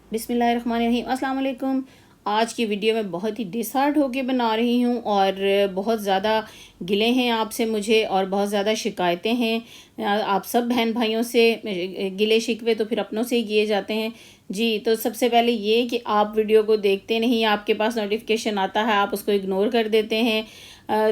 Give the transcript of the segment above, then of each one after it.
बिस्मिल्लाहिर्रहमानिर्रहीम। अस्सलाम वालेकुम। आज की वीडियो में बहुत ही डिसहार्ट होके बना रही हूँ और बहुत ज़्यादा गिले हैं आपसे मुझे और बहुत ज़्यादा शिकायतें हैं आप सब बहन भाइयों से। गिले शिकवे तो फिर अपनों से ही किए जाते हैं जी। तो सबसे पहले ये कि आप वीडियो को देखते नहीं, आपके पास नोटिफिकेशन आता है आप उसको इग्नोर कर देते हैं।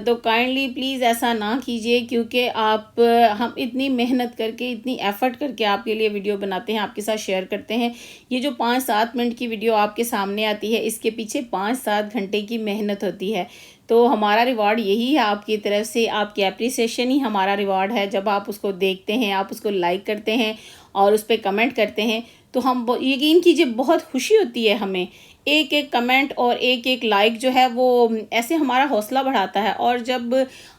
तो काइंडली प्लीज़ ऐसा ना कीजिए, क्योंकि आप हम इतनी मेहनत करके इतनी एफ़र्ट करके आपके लिए वीडियो बनाते हैं, आपके साथ शेयर करते हैं। ये जो 5-7 मिनट की वीडियो आपके सामने आती है, इसके पीछे 5-7 घंटे की मेहनत होती है। तो हमारा रिवार्ड यही है आपकी तरफ से, आपकी एप्रिसिएशन ही हमारा रिवार्ड है। जब आप उसको देखते हैं, आप उसको लाइक करते हैं और उस पे कमेंट करते हैं, तो हम यकीन कीजिए बहुत खुशी होती है हमें। एक एक कमेंट और एक एक लाइक जो है वो ऐसे हमारा हौसला बढ़ाता है। और जब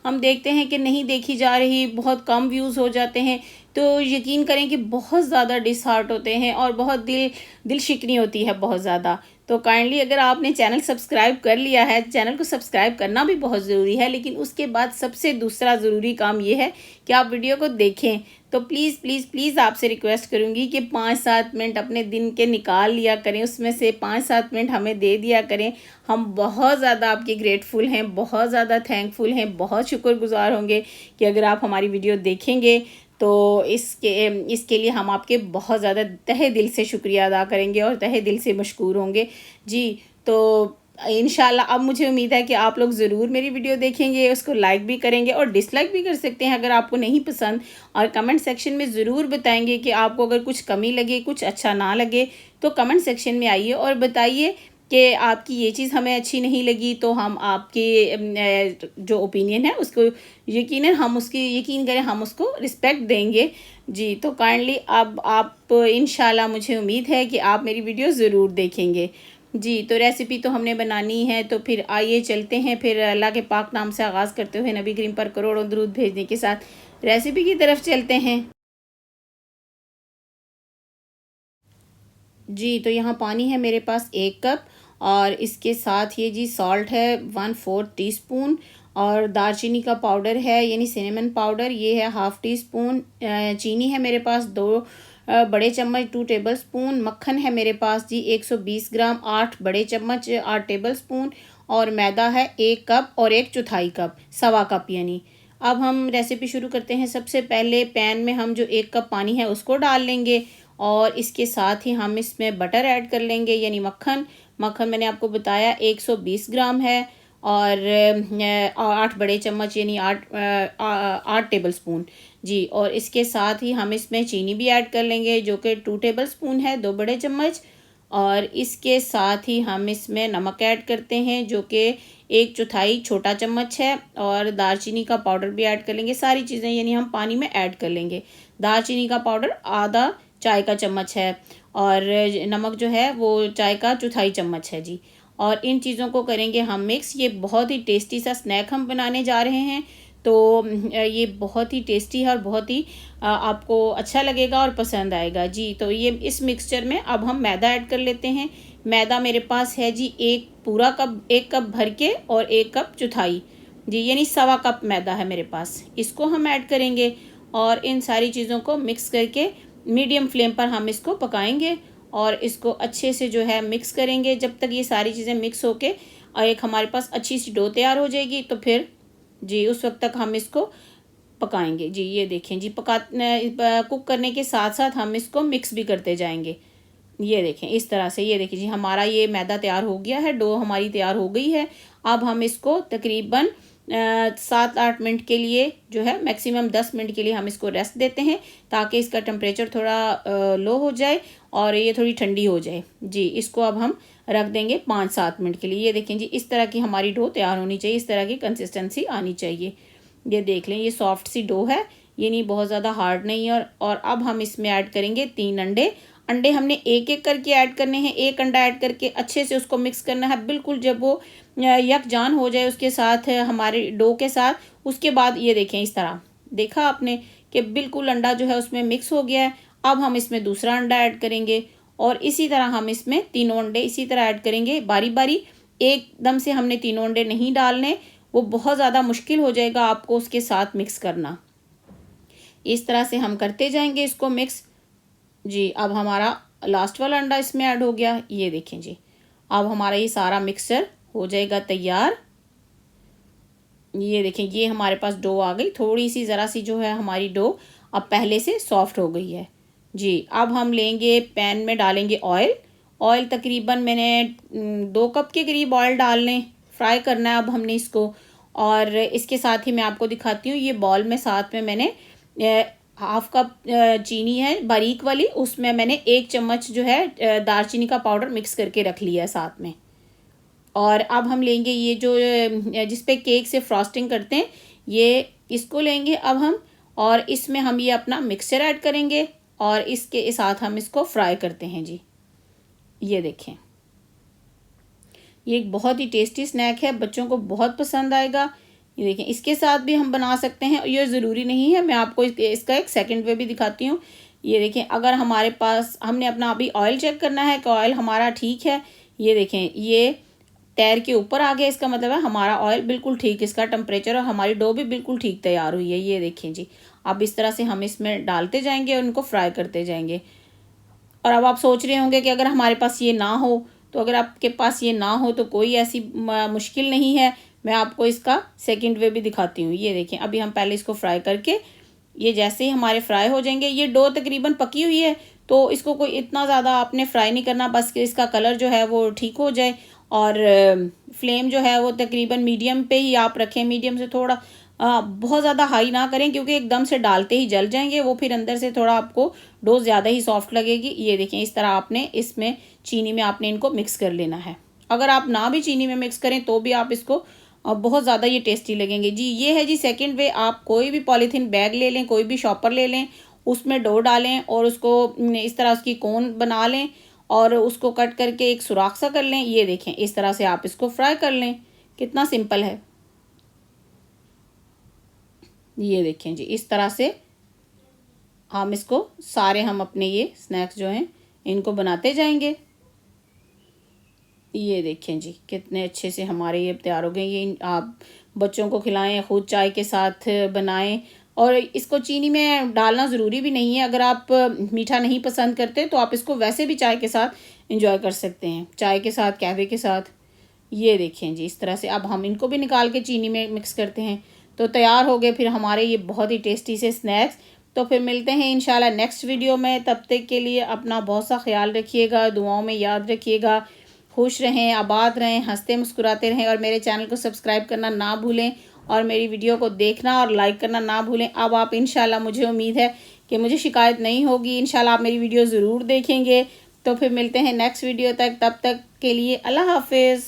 हम देखते हैं कि नहीं देखी जा रही, बहुत कम व्यूज़ हो जाते हैं, तो यकीन करें कि बहुत ज़्यादा डिसहार्ट होते हैं और बहुत दिल शिकनी होती है बहुत ज़्यादा। तो काइंडली अगर आपने चैनल सब्सक्राइब कर लिया है, चैनल को सब्सक्राइब करना भी बहुत ज़रूरी है, लेकिन उसके बाद सबसे दूसरा ज़रूरी काम ये है कि आप वीडियो को देखें। तो प्लीज़ प्लीज़ प्लीज़ आपसे रिक्वेस्ट करूँगी कि 5-7 मिनट अपने दिन के निकाल लिया करें, उसमें से 5-7 मिनट हमें दे दिया करें। हम बहुत ज़्यादा आपके ग्रेटफुल हैं, बहुत ज़्यादा थैंकफुल हैं, बहुत शुक्रगुजार होंगे कि अगर आप हमारी वीडियो देखेंगे। तो इसके लिए हम आपके बहुत ज़्यादा तहे दिल से शुक्रिया अदा करेंगे और तहे दिल से मशकूर होंगे जी। तो इंशाल्लाह अब मुझे उम्मीद है कि आप लोग ज़रूर मेरी वीडियो देखेंगे, उसको लाइक भी करेंगे और डिसलाइक भी कर सकते हैं अगर आपको नहीं पसंद। और कमेंट सेक्शन में ज़रूर बताएंगे कि आपको अगर कुछ कमी लगे, कुछ अच्छा ना लगे, तो कमेंट सेक्शन में आइए और बताइए कि आपकी ये चीज़ हमें अच्छी नहीं लगी। तो हम आपके जो ओपिनियन है उसको यकीनन हम उसकी यकीन करें, हम उसको रिस्पेक्ट देंगे जी। तो काइंडली अब आप इंशाल्लाह मुझे उम्मीद है कि आप मेरी वीडियो ज़रूर देखेंगे जी। तो रेसिपी तो हमने बनानी है, तो फिर आइए चलते हैं फिर अल्लाह के पाक नाम से आगाज़ करते हुए नबी करीम पर करोड़ों दुरूद भेजने के साथ रेसिपी की तरफ चलते हैं जी। तो यहाँ पानी है मेरे पास 1 कप और इसके साथ ये जी सॉल्ट है 1/4 टीस्पून और दालचीनी का पाउडर है यानी सिनेमन पाउडर, ये है हाफ़ टी स्पून। चीनी है मेरे पास 2 बड़े चम्मच 2 टेबल स्पून। मक्खन है मेरे पास जी 120 ग्राम 8 बड़े चम्मच 8 टेबल स्पून। और मैदा है 1 कप और 1/4 कप, सवा कप यानी। अब हम रेसिपी शुरू करते हैं। सबसे पहले पैन में हम जो 1 कप पानी है उसको डाल लेंगे और इसके साथ ही हम इसमें बटर ऐड कर लेंगे यानी मक्खन। मक्खन मैंने आपको बताया 120 ग्राम है और 8 बड़े चम्मच यानी 8 टेबल स्पून जी। और इसके साथ ही हम इसमें चीनी भी ऐड कर लेंगे जो कि 2 टेबल स्पून है, 2 बड़े चम्मच। और इसके साथ ही हम इसमें नमक ऐड करते हैं जो कि 1/4 छोटा चम्मच है। और दालचीनी का पाउडर भी ऐड कर लेंगे, सारी चीज़ें यानी हम पानी में ऐड कर लेंगे। दालचीनी का पाउडर आधा चाय का चम्मच है और नमक जो है वो चाय का 1/4 चम्मच है जी। और इन चीज़ों को करेंगे हम मिक्स। ये बहुत ही टेस्टी सा स्नैक हम बनाने जा रहे हैं। तो ये बहुत ही टेस्टी है और बहुत ही आपको अच्छा लगेगा और पसंद आएगा जी। तो ये इस मिक्सचर में अब हम मैदा ऐड कर लेते हैं। मैदा मेरे पास है जी 1 कप भर के और 1 कप 1/4 जी यानी सवा कप मैदा है मेरे पास। इसको हम ऐड करेंगे और इन सारी चीज़ों को मिक्स करके मीडियम फ्लेम पर हम इसको पकाएंगे और इसको अच्छे से जो है मिक्स करेंगे जब तक ये सारी चीज़ें मिक्स होके और एक हमारे पास अच्छी सी डो तैयार हो जाएगी। तो फिर जी उस वक्त तक हम इसको पकाएंगे जी। ये देखें जी, कुक करने के साथ साथ हम इसको मिक्स भी करते जाएंगे। ये देखें इस तरह से, ये देखिए जी हमारा ये मैदा तैयार हो गया है, डो हमारी तैयार हो गई है। अब हम इसको तकरीबन 7-8 मिनट के लिए जो है मैक्सिमम 10 मिनट के लिए हम इसको रेस्ट देते हैं ताकि इसका टेम्परेचर थोड़ा लो हो जाए और ये थोड़ी ठंडी हो जाए जी। इसको अब हम रख देंगे 5-7 मिनट के लिए। ये देखें जी इस तरह की हमारी डो तैयार होनी चाहिए, इस तरह की कंसिस्टेंसी आनी चाहिए। ये देख लें ये सॉफ्ट सी डो है, ये नहीं बहुत ज़्यादा हार्ड नहीं है। और अब हम इसमें ऐड करेंगे 3 अंडे। अंडे हमने एक एक करके ऐड करने हैं। एक अंडा ऐड करके अच्छे से उसको मिक्स करना है बिल्कुल, जब वो यकजान हो जाए उसके साथ हमारे डो के साथ। उसके बाद ये देखें इस तरह देखा आपने कि बिल्कुल अंडा जो है उसमें मिक्स हो गया है। अब हम इसमें दूसरा अंडा ऐड करेंगे और इसी तरह हम इसमें तीनों अंडे इसी तरह ऐड करेंगे बारी बारी। एकदम से हमने तीनों अंडे नहीं डालने, वो बहुत ज़्यादा मुश्किल हो जाएगा आपको उसके साथ मिक्स करना। इस तरह से हम करते जाएंगे इसको मिक्स जी। अब हमारा लास्ट वाला अंडा इसमें ऐड हो गया। ये देखें जी, अब हमारा ये सारा मिक्सचर हो जाएगा तैयार। ये देखें, ये हमारे पास डो आ गई, थोड़ी सी ज़रा सी जो है हमारी डो अब पहले से सॉफ्ट हो गई है जी। अब हम लेंगे पैन में डालेंगे ऑयल। ऑयल तकरीबन मैंने 2 कप के करीब ऑयल डाल लें, फ्राई करना है अब हमने इसको। और इसके साथ ही मैं आपको दिखाती हूँ, ये बॉल में साथ में मैंने हाफ कप चीनी है बारीक वाली, उसमें मैंने 1 चम्मच जो है दालचीनी का पाउडर मिक्स करके रख लिया है साथ में। और अब हम लेंगे ये जो जिस पे केक से फ्रॉस्टिंग करते हैं, ये इसको लेंगे अब हम, और इसमें हम ये अपना मिक्सचर ऐड करेंगे और इसके साथ हम इसको फ्राई करते हैं जी। ये देखें, ये एक बहुत ही टेस्टी स्नैक है, बच्चों को बहुत पसंद आएगा। ये देखें, इसके साथ भी हम बना सकते हैं, ये ज़रूरी नहीं है, मैं आपको इसका एक सेकंड वे भी दिखाती हूँ। ये देखें, अगर हमारे पास, हमने अपना अभी ऑयल चेक करना है कि ऑयल हमारा ठीक है। ये देखें, ये तैर के ऊपर आ गया, इसका मतलब है हमारा ऑयल बिल्कुल ठीक, इसका टेम्परेचर, और हमारी डो भी बिल्कुल ठीक तैयार हुई है। ये देखें जी, अब इस तरह से हम इसमें डालते जाएंगे और इनको फ्राई करते जाएंगे। और अब आप सोच रहे होंगे कि अगर हमारे पास ये ना हो, तो अगर आपके पास ये ना हो तो कोई ऐसी मुश्किल नहीं है, मैं आपको इसका सेकंड वे भी दिखाती हूँ। ये देखें, अभी हम पहले इसको फ्राई करके, ये जैसे ही हमारे फ्राई हो जाएंगे, ये डो तकरीबन पकी हुई है, तो इसको कोई इतना ज़्यादा आपने फ्राई नहीं करना, बस इसका कलर जो है वो ठीक हो जाए। और फ्लेम जो है वो तकरीबन मीडियम पे ही आप रखें, मीडियम से थोड़ा बहुत ज़्यादा हाई ना करें, क्योंकि एकदम से डालते ही जल जाएंगे वो, फिर अंदर से थोड़ा आपको डो ज़्यादा ही सॉफ्ट लगेगी। ये देखें, इस तरह आपने इसमें चीनी में आपने इनको मिक्स कर लेना है। अगर आप ना भी चीनी में मिक्स करें तो भी आप इसको बहुत ज़्यादा ये टेस्टी लगेंगे जी। ये है जी सेकंड वे, आप कोई भी पॉलीथीन बैग ले लें, कोई भी शॉपर ले लें, उसमें डो डालें और उसको इस तरह उसकी कोन बना लें और उसको कट करके एक सुराख सा कर लें। ये देखें, इस तरह से आप इसको फ्राई कर लें, कितना सिंपल है। ये देखें जी, इस तरह से हम इसको सारे, हम अपने ये स्नैक्स जो हैं इनको बनाते जाएंगे। ये देखें जी, कितने अच्छे से हमारे ये तैयार हो गए। ये आप बच्चों को खिलाएं, खुद चाय के साथ बनाएं, और इसको चीनी में डालना ज़रूरी भी नहीं है। अगर आप मीठा नहीं पसंद करते तो आप इसको वैसे भी चाय के साथ इंजॉय कर सकते हैं, चाय के साथ, कहवे के साथ। ये देखें जी, इस तरह से अब हम इनको भी निकाल के चीनी में मिक्स करते हैं, तो तैयार हो गए फिर हमारे ये बहुत ही टेस्टी से स्नैक्स। तो फिर मिलते हैं इंशाल्लाह नेक्स्ट वीडियो में, तब तक के लिए अपना बहुत सा ख्याल रखिएगा, दुआओं में याद रखिएगा, खुश रहें, आबाद रहें, हंसते मुस्कुराते रहें, और मेरे चैनल को सब्सक्राइब करना ना भूलें और मेरी वीडियो को देखना और लाइक करना ना भूलें। अब आप इंशाल्लाह, मुझे उम्मीद है कि मुझे शिकायत नहीं होगी, इंशाल्लाह आप मेरी वीडियो ज़रूर देखेंगे। तो फिर मिलते हैं नेक्स्ट वीडियो तक, तब तक के लिए अल्लाह हाफिज़।